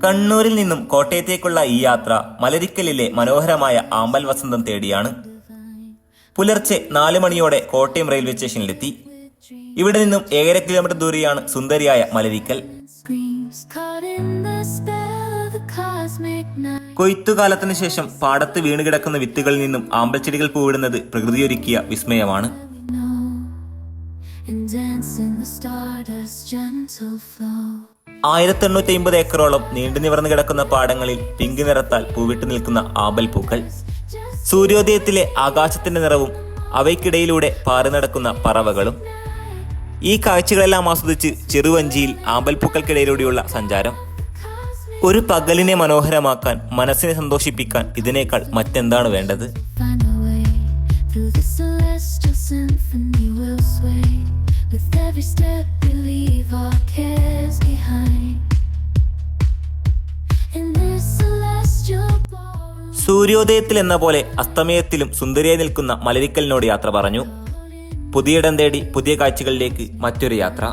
കണ്ണൂരിൽ നിന്നും കോട്ടയത്തേക്കുള്ള ഈ യാത്ര മലരിക്കലിലെ മനോഹരമായ ആമ്പൽ വസന്തം തേടിയാണ്. പുലർച്ചെ 4 മണിയോടെ കോട്ടയം റെയിൽവേ സ്റ്റേഷനിലെത്തി. ഇവിടെ നിന്നും 1.5 കിലോമീറ്റർ ദൂരെയാണ് സുന്ദരിയായ മലരിക്കൽ. കൊയ്ത്തുകാലത്തിന് ശേഷം പാടത്ത് വീണുകിടക്കുന്ന വിത്തുകളിൽ നിന്നും ആമ്പൽ ചെടികൾ പൂവിടുന്നത് പ്രകൃതിയൊരുക്കിയ വിസ്മയമാണ്. 1850 ഏക്കറോളം നീണ്ടു നിവർന്നു കിടക്കുന്ന പാടങ്ങളിൽ പിങ്ക് നിറത്താൽ പൂവിട്ട് നിൽക്കുന്ന ആമ്പൽ പൂക്കൾ, സൂര്യോദയത്തിലെ ആകാശത്തിന്റെ നിറവും അവയ്ക്കിടയിലൂടെ പാറി നടക്കുന്ന പറവകളും. ഈ കാഴ്ചകളെല്ലാം ആസ്വദിച്ച് ചെറുവഞ്ചിയിൽ ആമ്പൽപ്പൂക്കൾക്കിടയിലൂടെയുള്ള സഞ്ചാരം. ഒരു പകലിനെ മനോഹരമാക്കാൻ, മനസ്സിനെ സന്തോഷിപ്പിക്കാൻ ഇതിനേക്കാൾ മറ്റെന്താണ് വേണ്ടത്? സൂര്യോദയത്തിൽ എന്ന പോലെ അസ്തമയത്തിലും സുന്ദരിയായി നിൽക്കുന്ന മലരിക്കലിനോട് യാത്ര പറഞ്ഞു. പുതിയിടം തേടി പുതിയ കാഴ്ചകളിലേക്ക് മറ്റൊരു യാത്ര.